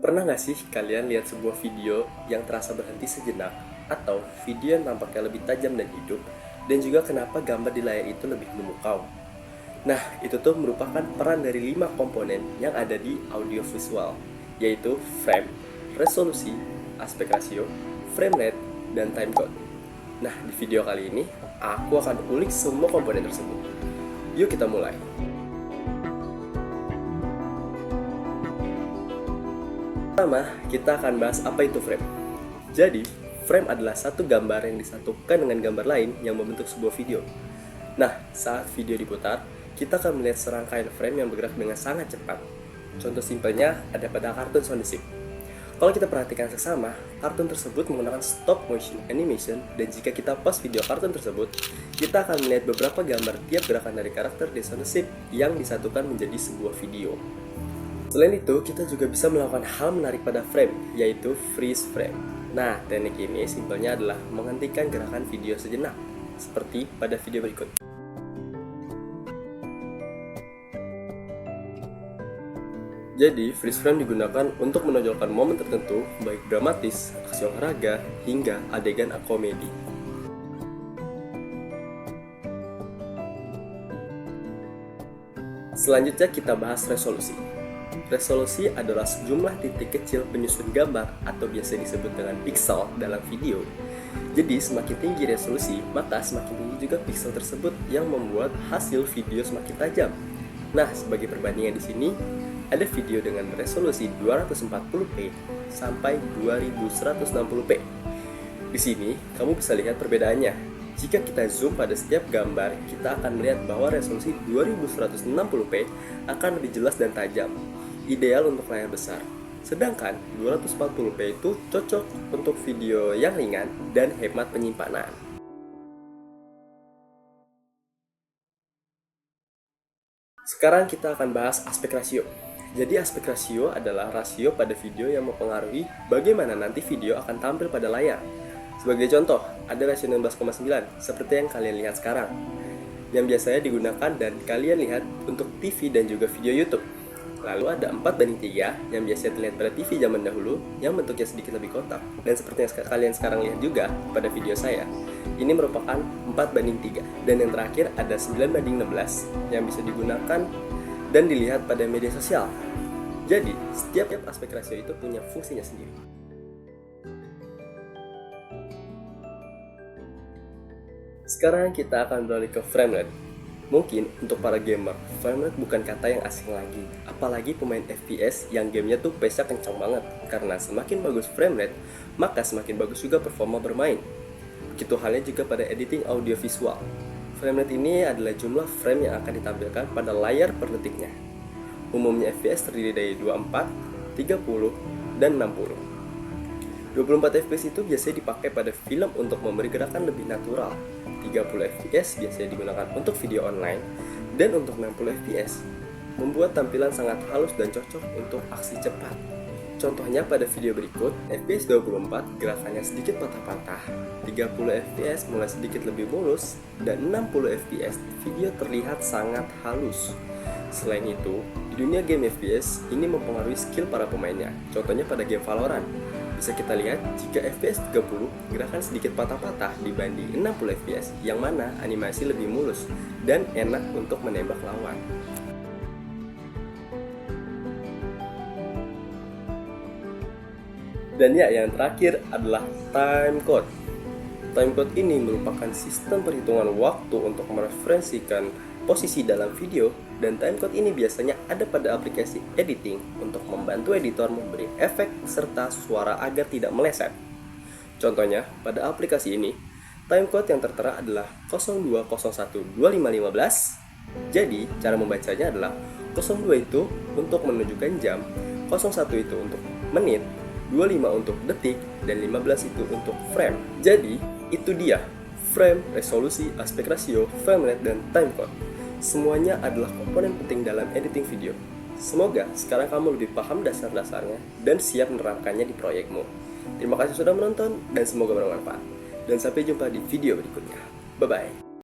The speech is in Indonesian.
Pernah nggak sih kalian lihat sebuah video yang terasa berhenti sejenak, atau video yang tampaknya lebih tajam dan hidup, dan juga kenapa gambar di layar itu lebih memukau? Nah, itu tuh merupakan peran dari 5 komponen yang ada di audio visual, yaitu frame, resolusi, aspek rasio, frame rate, dan timecode. Nah, di video kali ini, aku akan ulik semua komponen tersebut. Yuk kita mulai. Pertama, kita akan bahas apa itu frame. Jadi, frame adalah satu gambar yang disatukan dengan gambar lain yang membentuk sebuah video. Nah, saat video diputar, kita akan melihat serangkaian frame yang bergerak dengan sangat cepat. Contoh simpelnya ada pada kartun Sonicip. Kalau kita perhatikan seksama, kartun tersebut menggunakan stop motion animation, dan jika kita pause video kartun tersebut, kita akan melihat beberapa gambar tiap gerakan dari karakter di Sonicip yang disatukan menjadi sebuah video. Selain itu, kita juga bisa melakukan hal menarik pada frame, yaitu freeze frame. Nah, teknik ini simpelnya adalah menghentikan gerakan video sejenak, seperti pada video berikut. Jadi, freeze frame digunakan untuk menonjolkan momen tertentu, baik dramatis, aksi olahraga, hingga adegan komedi. Selanjutnya kita bahas resolusi. Resolusi adalah sejumlah titik kecil penyusun gambar atau biasa disebut dengan pixel dalam video. Jadi semakin tinggi resolusi, maka semakin tinggi juga pixel tersebut yang membuat hasil video semakin tajam. Nah, sebagai perbandingan di sini, ada video dengan resolusi 240p sampai 2160p. Di sini, kamu bisa lihat perbedaannya. Jika kita zoom pada setiap gambar, kita akan melihat bahwa resolusi 2160p akan lebih jelas dan tajam, ideal untuk layar besar. Sedangkan 240p itu cocok untuk video yang ringan dan hemat penyimpanan. Sekarang kita akan bahas aspek rasio. Jadi aspek rasio adalah rasio pada video yang mempengaruhi bagaimana nanti video akan tampil pada layar. Sebagai contoh, ada rasio 16,9 seperti yang kalian lihat sekarang, yang biasanya digunakan dan kalian lihat untuk TV dan juga video YouTube. Lalu ada 4:3 yang biasa terlihat pada TV zaman dahulu yang bentuknya sedikit lebih kotak. Dan seperti yang kalian sekarang lihat juga pada video saya, ini merupakan 4:3. Dan yang terakhir ada 9:16 yang bisa digunakan dan dilihat pada media sosial. Jadi, setiap aspek rasio itu punya fungsinya sendiri. Sekarang kita akan beralih ke frame rate. Mungkin untuk para gamer, frame rate bukan kata yang asing lagi. Apalagi pemain FPS yang gamenya tuh pace-nya kencang banget. Karena semakin bagus frame rate, maka semakin bagus juga performa bermain. Begitu halnya juga pada editing audio visual. Frame rate ini adalah jumlah frame yang akan ditampilkan pada layar per detiknya. Umumnya FPS terdiri dari 24, 30, dan 60. 24 fps itu biasanya dipakai pada film untuk memberi gerakan lebih natural. 30 fps biasanya digunakan untuk video online, dan untuk 60 fps membuat tampilan sangat halus dan cocok untuk aksi cepat. Contohnya pada video berikut, fps 24 gerakannya sedikit patah-patah, 30 fps mulai sedikit lebih mulus, dan 60 fps video terlihat sangat halus. Selain itu, di dunia game FPS ini mempengaruhi skill para pemainnya. Contohnya pada game Valorant, bisa kita lihat jika FPS 30 gerakan sedikit patah-patah dibanding 60 FPS, yang mana animasi lebih mulus dan enak untuk menembak lawan. Dan ya, yang terakhir adalah timecode. Timecode ini merupakan sistem perhitungan waktu untuk mereferensikan posisi dalam video, dan timecode ini biasanya ada pada aplikasi editing untuk membantu editor memberi efek serta suara agar tidak meleset. Contohnya, pada aplikasi ini, timecode yang tertera adalah 02012515. Jadi, cara membacanya adalah 02 itu untuk menunjukkan jam, 01 itu untuk menit, 25 untuk detik, dan 15 itu untuk frame. Jadi, itu dia frame, resolusi, aspek rasio, frame rate, dan timecode. Semuanya adalah komponen penting dalam editing video. Semoga sekarang kamu lebih paham dasar-dasarnya dan siap menerapkannya di proyekmu. Terima kasih sudah menonton dan semoga bermanfaat. Dan sampai jumpa di video berikutnya. Bye-bye.